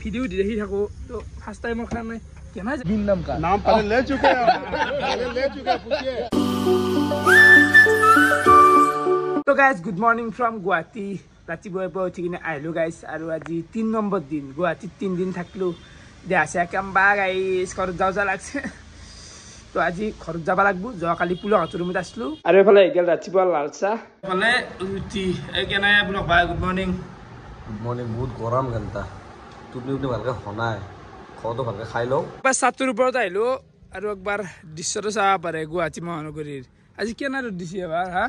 Video দেখি থাকো তো ফাৰ্স্ট টাইমৰ কাৰণে কেনা बिन नाम का नाम पहले ले चुके हैं पहले ले चुके हैं पूछिए तो guys good morning from Guwahati रातिपुৱাৰ পৰা উঠি কিনে আহিলো গাইস আৰু আজি 3 নম্বৰ দিন গুৱাহাটীত 3 দিন থাকলো দে আছে কামবা গাইস ঘৰত যাও লাগছে তো আজি ঘৰত যাব লাগব যোৱাকালি পুলৰ হাতৰ ৰুমত আসলো আৰু এফালে গেল ৰাতিপুৱা লালচা এফালে উঠি কেনে আপোনাক ভাই গুড মৰ্নিং बहुत गरम घंटा तुपनी उठने ভালকে হনাই খাওয়াতো ভালকে খাই লও বাস সাতুৰ ওপৰত আহিলো আৰু একবাৰ দৃশ্যটো চাব পাৰে গুৱাহাটী মহানগৰীৰ আজি কেনে ৰ'দ দিছে এবাৰ হা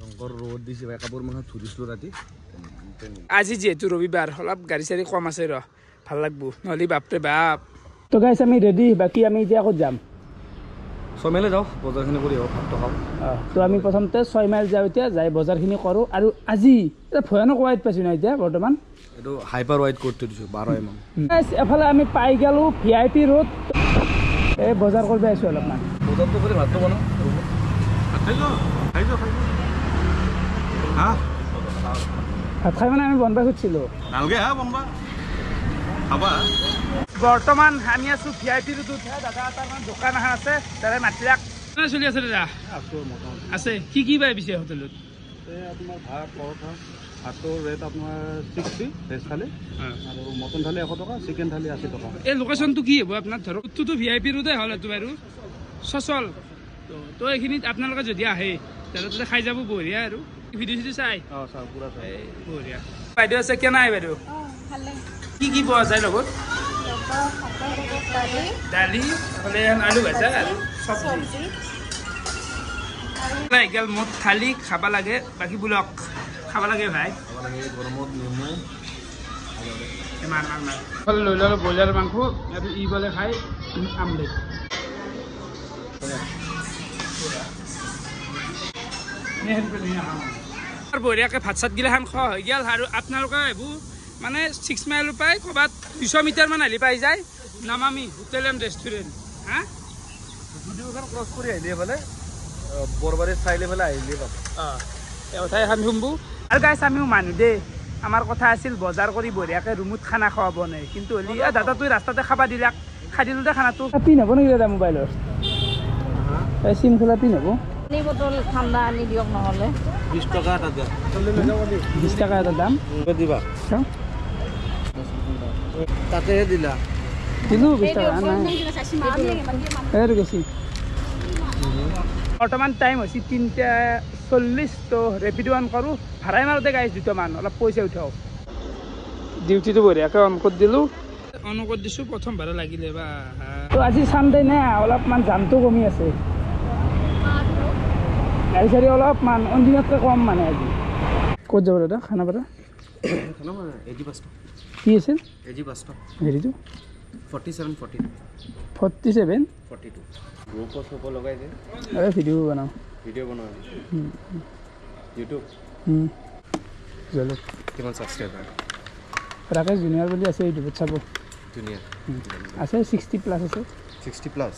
ৰংকৰ ৰ'দ দিছে ভাই কাপোৰ মাখা ধুৰিছিলো ৰাতি আজি যেহেতু ৰবিবাৰ অলপ গাড়ী চাৰি কম আছে ৰ ভাল লাগব নহলি বাপৰে বাপ তো গাইস আমি ৰেডি বাকি আমি এতিয়া ক'ত যাম 6 মাইলে যাও বজাৰখিনি কৰি আহো ভাতটো খাম তো আমি প্ৰথমতে 6 মাইল যাও এতিয়া যাই বজাৰখিনি কৰো আৰু আজি এটা ভয়ানক ৱাইট পাইছো না এতিয়া বৰ্তমান এটো হাইপাৰ ৱাইট কৰতে দিছো 12 mm গাইস এফালে আমি পাই গেলো ভিআইপি ৰোড এই বজাৰ কৰিব আইছো অলপমান বজাৰটো কৰি ভাতটো বনাও खाइजो हाँ ভাত খাই মানে আমি বনবা খুজিছিলো नालगे हाँ बम्बा खाबा বৰ্তমান আমি আছো ভিআইপি ৰোডত দাদা তাৰ মানে দোকান এখন আছে তাৰে মাতিলাক চলি আছে দাদা আছে কি কি পাই পিছে হোটেলত আপোনাৰ ভাত পৰঠা ভাতৰ ৰেট আপোনাৰ 60 ভেজ থালি আৰু মটন থালি 100 টকা চিকেন থালি 80 টকা এই লোকেশনটো কি হ'ব আপোনাৰ ধৰক তো ভিআইপি ৰোডে হ'ল এটো বাৰু সচল তো এইখিনিত আপোনালোকে যদি আহে তাতে খাই যাব বঢ়িয়া আৰু ভিডিঅ' চাই চাও পুৰা চাই বঢ়িয়া বাইদেউ আছে কেনে আই বাইদেউ কি কি পোৱা যায় লগত দালি এফালে আলু ভাজা আৰু চব্জি গেল মত থালি খাব লাগে বাকী বুলক খাব লাগে ভাই গৰমত নেমু লৈ ল'লো ব্ৰইলাৰ মাংস আৰু ই বলে খাই আমলেট বঢ়িয়াকৈ ভাত চাত গিলাখান খোৱা হৈ গ'ল আৰু আপোনালোকে এইবোৰ মানে 6 মাইলৰ পৰাই ক'ৰবাত 200 মিটাৰমান আহিলে পাই যায় নামামি হোটেল এণ্ড ৰেষ্টুৰেণ্ট হা ভিডিঅ'খন ক্ৰছ কৰি আহিলে বোলে বৰবাৰী চাইলে বোলে আহিলে পাব কথাই আমি শুনবো আৰু গাইছ আমিও মানুহ দেই আমাৰ কথা আছিল বজাৰ কৰি বঢ়িয়াকৈ ৰুমত খানা খোৱাব নাই কিন্তু হ'লি দাদা তুই ৰাস্তাতে খাবা দিলাক খাই দিলোঁ দে খানাটো পিন হ'ব নেকি দাদা মোবাইলৰ চিম খোলা পিন হ'ব বটল ঠাণ্ডা আনি দিয়ক নহ'লে 20 টকা এটা দিয়া 20 টকা এটা দাম দিবা তাতেহে দিলা দিলোঁ 20 টকা নাই এইটো গেছি বৰ্তমান টাইম হৈছে 3:40 তো ৰেপিডো অন কৰোঁ ভাড়াই মাৰোঁতে গাইছ দুটামান অলপ পইচা উঠাওঁ ডিউটিটো বঢ়িয়াকৈ অন কৰি দিলোঁ অন কৰি দিছোঁ প্ৰথম ভাড়া লাগিলে বা তো আজি চানডে নে অলপমান জামটো কমি আছে গাড়ী চাড়ী অলপমান অন্দিনতকৈ কম মানে আজি ক'ত যাব দাদা খানাপাৰা কি আছিল হেৰিটো 47 47 42 গ্ৰুপৰ চপ লগাই দে ভিডিঅ' বনাওঁ ইউটিউব জলক কিমান ছাবস্ক্ৰাইবাৰ ৰাকেশ জুনিয়ৰ বুলি আছে ইউটিউবত চাব জুনিয়ৰ আছে 60 প্লাছ আছে 60 প্লাছ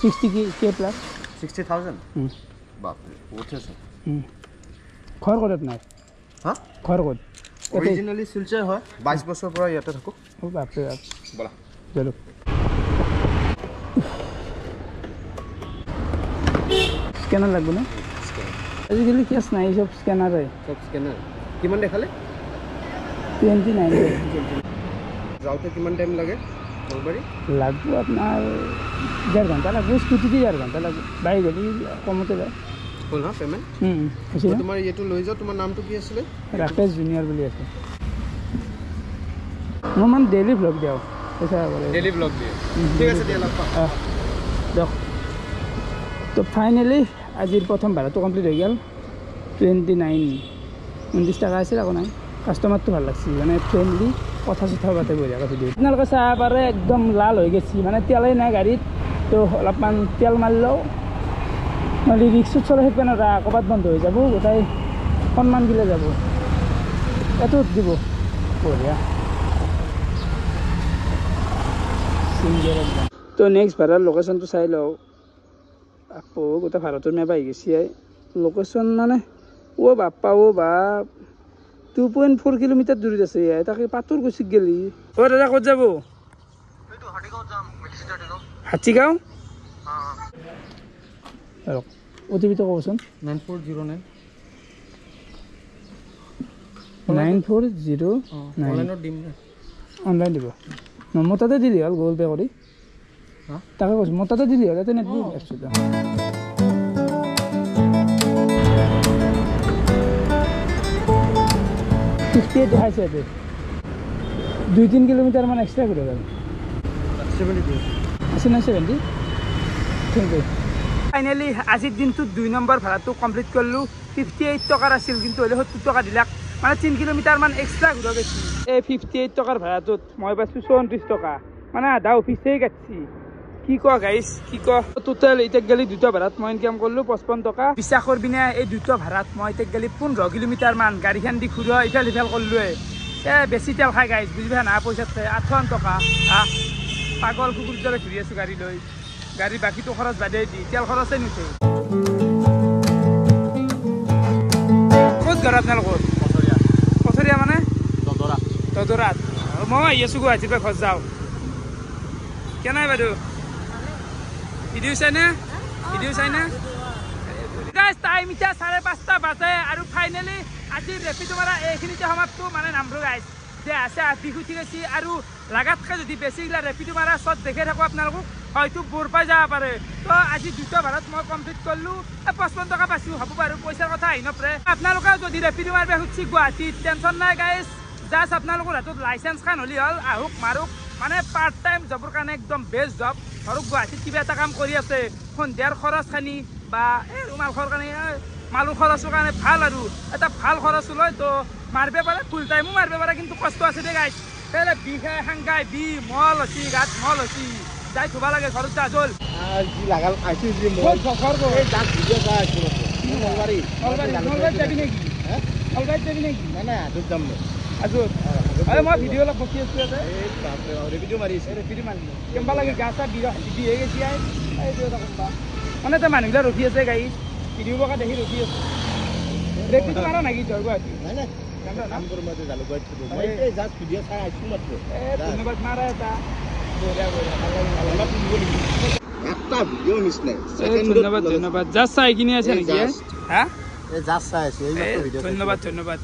60 কে প্লাছ 60,000 বাপৰে বহুত আছে ঘৰ ক'ত নাই হা ঘৰ ক'ত অৰিজিনেলি শিলচৰ হয় 22 বছৰৰ পৰা ইয়াতে থাকো বাপৰে বাপ বলা জলক স্কেনাৰ লাগব না আজিকালি কেছ নাই চব স্কেনাৰে সব স্কেনাৰ কিমান দেখালে 29 যাওঁতে কিমান টাইম লাগে বৰবাৰী লাগব আপোনাৰ 1.5 ঘণ্টা লাগব স্কুটিতে 1.5 ঘণ্টা লাগব বাইক গ'লে কমতে যায় হ'ল না পেমেণ্ট তোমাৰ এইটো লৈ যাওঁ তোমাৰ নামটো কি আছিলে ৰাকেশ জুনিয়ৰ বুলি আছে মই মানে ডেইলি ব্লগ দিওঁ পইচা ডেইলি ব্লগ দিয়ে ঠিক আছে দিয়া লগ পাম দিয়ক তো ফাইনেলি আজিৰ প্ৰথম ভাড়াটো কমপ্লিট হৈ গ'ল 29 টকা আছিল আকৌ নাই কাষ্টমাৰটো ভাল লাগছিল মানে ফ্ৰেণ্ডলি কথা চথা পাতে বঢ়িয়াকৈ ভিডিঅ' আপোনালোকে চাব পাৰে একদম লাল হৈ গৈছে মানে তেলেই নাই গাড়ীত তো অলপমান তেল মাৰিলেও নহ'লে ৰিক্সত চলাই থাকিব নোৱাৰা ক'ৰবাত বন্ধ হৈ যাব গোটাই সন্মান গিলে যাব এইটো দিব বঢ়িয়া তো নেক্সট ভাড়াৰ লোকেশ্যনটো চাই লওঁ আকৌ গোটেই ভাৰতৰ মেপ আহি গৈছে লোকেশ্যন মানে বাপ্পা বাপ 2.4 কিলোমিটাৰ দূৰত আছে তাকে পাথৰ গুচি গেলি দাদা ক'ত যাব হাতীগাঁও অ'টিপিটো ক'বচোন 9409 9409 অনলাইনত দিম অনলাইন দিব মোৰ তাতে দিলি হ'ল গুগল পে' কৰি তাকে কৈছোঁ মোৰ তাতে দিলি হ'ল ইয়াতে নেট এপছতে 58 দেখাইছে ইয়াতে 2-3 কিলোমিটাৰমান এক্সট্ৰা কৰি গ'ল 70 আছে না 70 থেংক ইউ ফাইনেলি আজিৰ দিনটোত 2 নম্বৰ ভাড়াটো কমপ্লিট কৰিলোঁ 58 টকাৰ আছিল কিন্তু হ'লে 70 টকা দিলাক মানে 3 কিলোমিটাৰমান এক্সট্ৰা ঘূৰা গৈছে এই 58 টকাৰ ভাড়াটোত মই পাইছোঁ 34 টকা মানে আধা অফিচেই কাটছি কি কোৱা গাইছ কি কোৱা টোটেল এতিয়া গেলি দুটা ভাড়াত মই ইনকাম কৰিলোঁ 55 টকা বিশ্বাস কৰবিনে এই দুটা ভাড়াত মই এতিয়া গেলি 15 কিলোমিটাৰমান গাড়ীখন দি ঘূৰা ইফাল সিফাল কৰিলোৱে বেছি তেল খাই গাইছ বুজিবা না পইচাত 58 টকা পাগল কুকুৰ দৰে ঘূৰি আছোঁ গাড়ী লৈ গাড়ী বাকীটো খৰচ বাদেই দি তেল খৰচেই নুঠে ক'ত ঘৰ আপোনালোকৰ পথৰীয়া মানে দদৰাত মই আহি আছোঁ গুৱাহাটীৰ পৰা ঘৰ যাওঁ কেনে বাইদেউ ভিডিঅ' চাইনে টাইম এতিয়া 5:30 বাজে আৰু ফাইনেলি আজি ৰেপিডো মাৰা এইখিনিতে সমাপ্ত মানে নামটো গাইছ যে আছে বিষ উঠি গৈছে আৰু লাগাতকৈ যদি বেছিগিলা ৰেপিডো মাৰা চব দেখে থাকোঁ আপোনালোকক হয়তো বৰ পাই যাব পাৰে তো আজি দুটা ভাড়াত মই কমপ্লিট কৰিলোঁ 55 টকা পাইছোঁ হ'ব বাৰু পইচাৰ কথা আহি নপৰে আপোনালোকে যদি ৰেপিডো মাৰিব খুজিছে গুৱাহাটীত টেনশ্যন নাই গাইছ জাষ্ট আপোনালোকৰ হাতত লাইচেঞ্চখন হ'লে হ'ল আহক মাৰক মানে পাৰ্ট টাইম জবৰ কাৰণে একদম বেষ্ট জব ধৰক গুৱাহাটীত কিবা এটা কাম কৰি আছে সন্ধিয়াৰ খৰচখানি বা এই মালখৰ কাৰণে মালৰ খৰচৰ কাৰণে ভাল আৰু এটা ভাল খৰচ লয় তো মাৰিব পাৰে ফুল টাইমো মাৰিব পাৰে কিন্তু কষ্ট আছে দেই গাইছ পেলে বিষাই সাংগাই মল হৈছি গাত মল হৈছি যাই থ'ব লাগে ঘৰত যা জল যাবি নেকি যাবি নেকি আজত মই ভিডিঅ' অলপ বকি আছোঁ ইয়াতে ৰেপিডো মাৰিছে কেম্বা লাগে গা চা বিহে গেছি মানে এতিয়া মানুহবিলাক ৰখি আছে গাড়ী ভিডিঅ' বকা দেখি ৰখি আছে ৰেপিডো মাৰা নেকি ধৰ গুৱাহাটী ধন্যবাদ মাৰা এটা ধন্যবাদ জাষ্ট চাই কিনি আছে নেকি হা ধন্যবাদ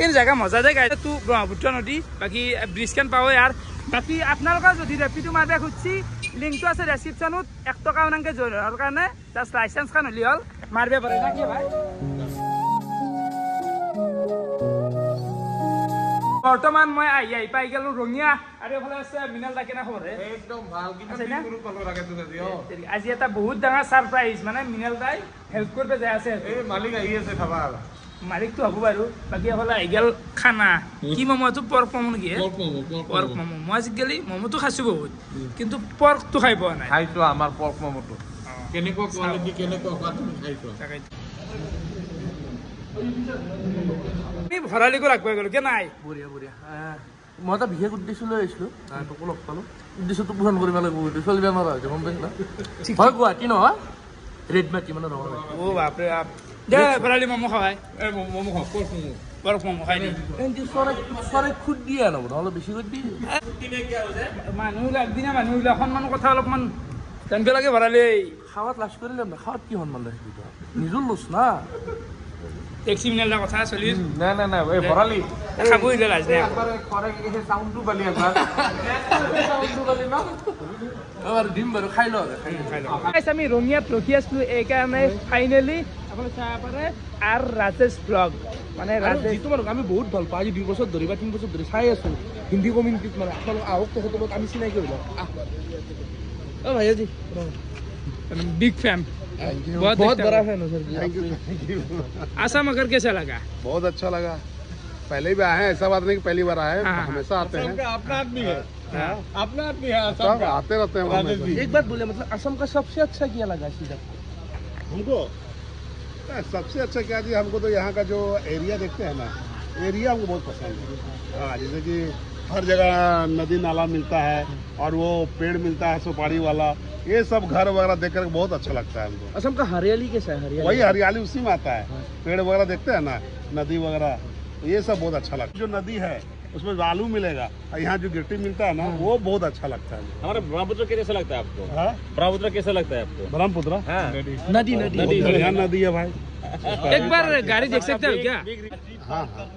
এই জেগা মজা যায় গাড়ী তো ব্ৰহ্মপুত্ৰ নদী বাকী ব্ৰিজখন পাব ইয়াৰ বাকী আপোনালোকৰ যদি ৰেপিডো মাৰিব খুজিছে লিংকটো আছে ডেছক্ৰিপশ্যনত 1 টকা মানকৈ জইন হোৱাৰ কাৰণে জাষ্ট লাইচেঞ্চখন হ'লে হ'ল মাৰিব পাৰে না কি ভাই বৰ্তমান মই আহি পাই গ'লো ৰঙিয়া আৰু এইফালে আছে মিনাল দা কেনে খবৰ একদম ভাল আজি এটা বহুত ডাঙৰ ছাৰপ্ৰাইজ মানে মিনাল দাই হেল্প কৰিব যাই আছে মালিক আহি আছে খাবা মালিকটো হ'ব বাৰু বাকী এইফালে আহি গ'ল খানা কি ম'ম'টো পৰ্ক ম'ম' নেকি পৰ্ক ম'ম' মই আজিকালি ম'ম'টো খাইছোঁ বহুত কিন্তু পৰ্কটো খাই পোৱা নাই খাইছো আমাৰ পৰ্ক ম'ম'টো কেনেকুৱা কোৱালিটি কেনেকুৱা তুমি খাইছো আমি ভৰালিকো ৰাখব গ'লো কে নাই বঢ়িয়া মই এটা বিশেষ উদ্দেশ্য লৈ আহিছিলোঁ তোকো লগ পালোঁ উদ্দেশ্যটো পূৰণ কৰিব লাগিব চলিব নোৱাৰা হৈছে গম পাইছা হয় গুৱাহাটী নহয় ৰেড মাটি মানে নহয় অ বাপৰে বাপ দে ভৰালি ম'ম' খাৱাই ম'ম' খাওঁ পৰ্ক ম'ম' খাই দি চৰাই খুদ দিয়ে আনব নহ'লে বেছি কৰি দি মানুহবিলাক আগদিনা মানুহবিলাক সন্মান কথা অলপমান জানিব লাগে ভৰালি খাৱাত লাজ কৰিলে না খাৱাত কি সন্মান ৰাখিবি নিজৰ লোচ না টেক্সি মিনালৰ কথা চলি নাই এই ভৰালি খাবই লাজ নাই চাউণ্ডটো বালি একবাৰ দিম বাৰু খাই লওঁ আমি ৰঙিয়াত ৰখি আছিলোঁ এইকাৰণে ফাইনেলি আপুনি চাব পাৰে আৰু ৰাজেশ ব্লগ মানে যিটো মানুহ আমি বহুত ভাল পাওঁ আজি 2 বছৰ ধৰি বা 3 বছৰ ধৰি চাই আছোঁ হিন্দী কমিউনিটিত মানে আপোনালোক আহক তেখেতৰ লগত আমি চিনাকি হৈ লওঁ অ ভাইয়াজি बिग फैन बहुत बड़ा फैन हो सर असम अगर कैसा लगा बहुत अच्छा लगा पहले भी आए हैं ऐसा बात नहीं कि पहली बार आए हमेशा आते हैं अपना आदमी है अपना आदमी है सब आते रहते हैं एक बात बोले मतलब असम का सबसे अच्छा क्या लगा सीधा हमको सबसे अच्छा क्या जी हमको तो यहाँ का जो एरिया देखते हैं ना एरिया हमको बहुत पसंद है हाँ जैसे कि हर जगह नदी नाला मिलता है और वो पेड़ मिलता है सुपारी वाला ये सब घर वगैरह देखकर बहुत अच्छा लगता है हमको असम का हरियाली कैसा है हरियाली वही हरियाली उसी में आता है पेड़ वगैरह देखते हैं ना नदी वगैरह ये सब बहुत अच्छा लगता है जो नदी है उसमें आलू मिलेगा और यहाँ जो गिट्टी मिलता है ना वो बहुत अच्छा लगता है। हमारा ब्रह्मपुत्र कैसा लगता है आपको? हाँ? ब्रह्मपुत्र कैसा लगता है आपको? ब्रह्मपुत्र नदी नदी बढ़िया नदी है भाई। एक बार गाड़ी देख सकते हो क्या? हाँ हाँ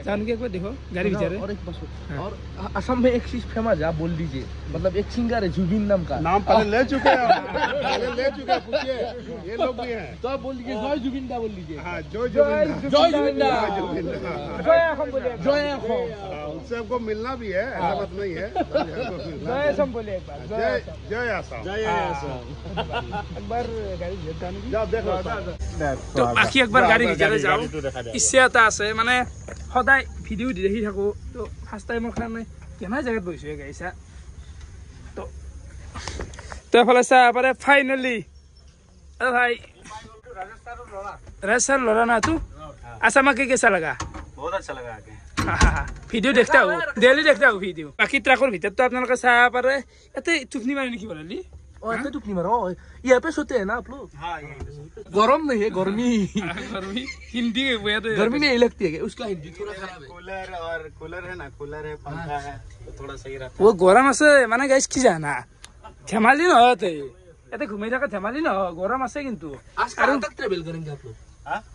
जान के एक बार देखो गाड़ी बेचारे। और एक बस और असम में एक चीज फेमस है, आप बोल दीजिए। मतलब एक सिंगर है जुबिन नाम का, नाम पहले ले चुके हैं, पहले ले चुके हैं, पूछिए ये लोग भी हैं। तो आप बोल दीजिए जय जुबिन दा बोल दीजिए। हाँ जय जय जुबिन दा, जय असम बोलिए, जय असम। उनसे हमको मिलना भी है, ऐसा बात नहीं है। जय असम बोलिए एक बार। जय जय आसाम। एक बार गाड़ी जाने की। जाओ देखो তো বাকি একবাৰ গাড়ী ভিতৰলৈ যাওঁ। ইচ্ছে এটা আছে মানে সদায় ভিডিঅ' দেখি থাকোঁ। তো ফাৰ্ষ্ট টাইমৰ কাৰণে কেনে জেগাত বহিছোঁ গাড়ীছা। তো এফালে চাহ পাৰে ফাইনেলি ভাই राजस्थान लड़ा ना तू? असम के कैसा लगा? बहुत अच्छा लगा आके। ভিডিঅ' দেখতে আহোঁ, ডেইলি দেখতে আহোঁ ভিডিঅ'। বাকী ট্ৰাকৰ ভিতৰতো আপোনালোকে চাহ পাৰে। ইয়াতে টোপনি মাৰি নেকি বৰালি? और ऐसे टुकनी मारो, यहाँ पे सोते हैं ना आप लोग? हाँ गरम नहीं है, गर्मी। गर्मी हिंदी गर्मी नहीं लगती है, उसका हिंदी थोड़ा खराब है। कूलर है ना, कूलर है, पंखा है, तो थोड़ा सही रहता वो গৰম আছে মানে গাইছ কি জানা ধেমালি নহয় ইয়াতে ঘুমাই থকা ধেমালি নহয় গৰম আছে কিন্তু आज कहाँ तक ट्रेवल करेंगे आप लोग?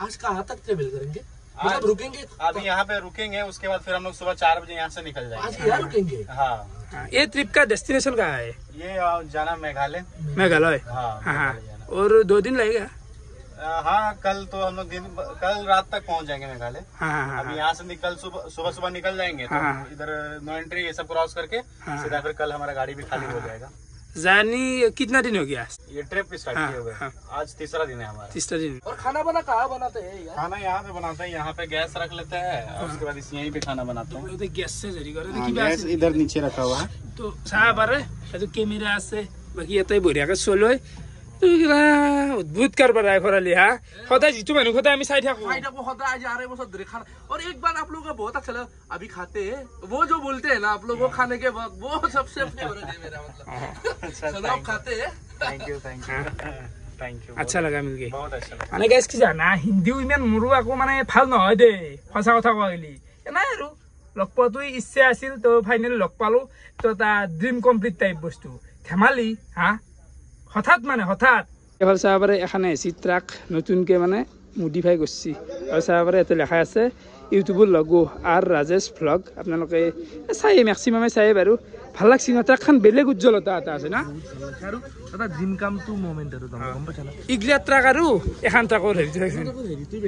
आज कहाँ तक ट्रेवल करेंगे? मतलब रुकेंगे? अभी यहाँ पे रुकेंगे, उसके बाद फिर हम लोग सुबह 4 बजे यहाँ से निकल आज जाएंगे। यहाँ रुकेंगे? हाँ ये ट्रिप का डेस्टिनेशन कहाँ है? ये जाना मेघालय। मेघालय। हाँ हाँ मेघालय जाना। और 2 दिन लगेगा? हाँ कल तो हम लोग कल रात तक पहुँच जाएंगे मेघालय। हाँ अभी यहाँ से निकल सुबह निकल जाएंगे तो हाँ। इधर नो एंट्री ये सब क्रॉस करके हाँ। सीधा फिर कल हमारा गाड़ी भी खाली हो जाएगा। जर्नी कितना दिन हो गया? ये ट्रिप स्टार्ट हाँ, किए हुए हाँ। आज तीसरा दिन है हमारा। 30 दिन। और खाना बना कहाँ बनाते हैं यार? खाना यहाँ पे बनाते हैं, यहाँ पे गैस रख लेते हैं और उसके बाद यहीं पे खाना बनाते हैं। तो गैस से जरी करे हाँ, कि गैस इधर नीचे रखा हुआ है। তো চাহ পাৰে সেইটো কেমেৰা আছে বাকী ইয়াতে বঢ়িয়াকৈ চলয় তো কিবা অদ্ভুত কাৰবাৰ ভৰালি হা সদায় যিটো মানুহ সদায় আমি চাই থাকোঁ भाई देखो होता है आज बस धरे खाना। और एक बार आप लोगों का बहुत अच्छा लगा, अभी खाते हैं वो जो बोलते हैं ना आप लोग, वो खाने के बाद वो सबसे फेवरेट है मेरा। मतलब सदा आप खाते हैं। थैंक यू थैंक यू আচ্ছা লগা মিলকে बहुत अच्छा लगा। মানে গাইছ কি জানা হিন্দীও ইমান মোৰো আকৌ মানে ভাল নহয় দেই সঁচা কথা কোৱা গেলি নাই আৰু লগ পোৱাটো ইচ্ছা আছিল তো ফাইনেলি লগ পালোঁ তো এটা ড্ৰিম কমপ্লিট টাইপ বস্তু ধেমালি হা হঠাৎ মানে হঠাৎ এফালে চাব পাৰে এখন এচি ট্ৰাক নতুনকৈ মানে মডিফাই কৰিছে আৰু চাব পাৰে ইয়াতে লেখা আছে ইউটিউবৰ লগো আৰ ৰাজেশ ভ্লগ আপোনালোকে চাই মেক্সিমামে চাই বাৰু ভাল লাগছে ন ট্ৰাকখন বেলেগ উজ্জ্বলতা এটা আছে না এটা ড্ৰিম কাম টু মোমেন্ট আৰু গম পাইছা না ইগলা ট্ৰাক আৰু এখন ট্ৰাকৰ হেৰি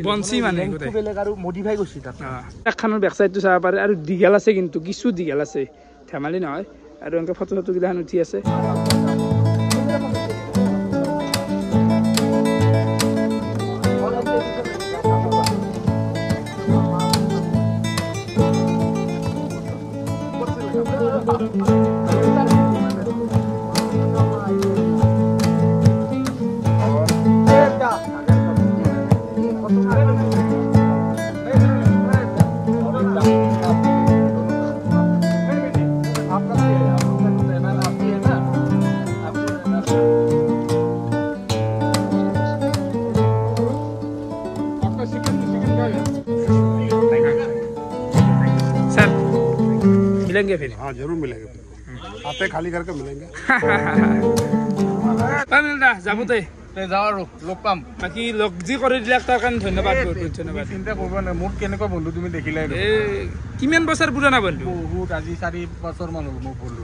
বঞ্চি মানে গোটেই বেলেগ আৰু মডিফাই কৰিছে তাত। ট্ৰাকখনৰ বেক চাইডটো চাব পাৰে আৰু দীঘল আছে কিন্তু কিছু দীঘল আছে ধেমালি নহয় আৰু এনেকৈ ফটো চটোগিলাখন উঠি আছে सर मिलेंगे फिर हाँ जरूर मिलेंगे, आते खाली करके मिलेंगे। মিলদা যাবতে যাওঁ আৰু লগ পাম। বাকী লগ যি কৰি দিলাক তাৰ কাৰণে ধন্যবাদ বহুত বহুত ধন্যবাদ চিন্তা কৰিব নাই, মোৰ কেনেকুৱা বন্ধু তুমি দেখিলাই। কিমান বছৰ পুৰণা বন্ধু বহুত আজি 4 বছৰ মান হ'ল মোৰ বন্ধু।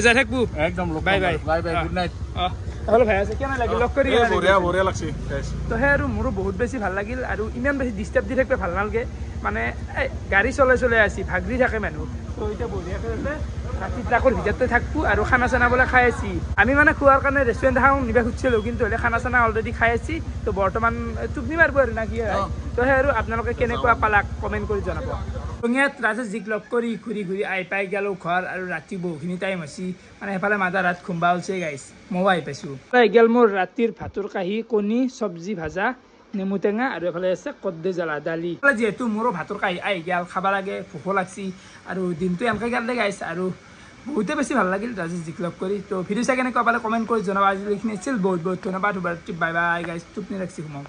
যাই থাকবো একদম bye bye bye bye good night. তাহলে ভাই আছে কেনে লাগিল লগ কৰি বঢ়িয়া লাগছে। তো সেই আৰু মোৰো বহুত বেছি ভাল লাগিল আৰু ইমান বেছি ডিষ্টাৰ্ব দি থাকিব ভাল নালাগে মানে গাড়ী চলাই আছি ভাগৰি থাকে মানুহ তো এতিয়া বঢ়িয়াকৈ আছে ৰাতি ট্ৰাকৰ ভিতৰতে থাকবো আৰু খানা চানা বোলে খাই আছি আমি মানে খোৱাৰ কাৰণে ৰেষ্টুৰেণ্ট এখন নিব খুজিছিলোঁ কিন্তু হ'লে খানা চানা অলৰেডি খাই আছি তো বৰ্তমান টোপনি মাৰিব আৰু না কি হয় তো সেই আৰু আপোনালোকে কেনেকুৱা পালাক কমেণ্ট কৰি জনাব ৰঙিয়াত ৰাজেশজিক লগ কৰি ঘূৰি আহি পাই গ'লোঁ ঘৰ আৰু ৰাতি বহুখিনি টাইম হৈছে মানে সেইফালে মাজা ৰাত খুম্বা হৈছে গাইছ ময়ো আহি পাইছোঁ আহি গ'ল মোৰ ৰাতিৰ ভাতৰ কাঁহী কণী চব্জি ভাজা নেমু টেঙা আৰু এফালে আছে কদ্দে জ্বালা দালি যিহেতু মোৰো ভাতৰ কাঁহী আহি গ'ল খাব লাগে ভোকো লাগছি আৰু দিনটো এনেকৈ গ'লে গাইছ আৰু বহুতে বেছি ভাল লাগিল ৰাজেশজিক লগ কৰি তো ভিডিঅ' চাই কেনেকুৱা পালে কমেণ্ট কৰি জনাব আজিলৈকে আছিল বহুত বহুত ধন্যবাদ বাই বাই গাইছ টোপনি লাগছি সোমাওঁ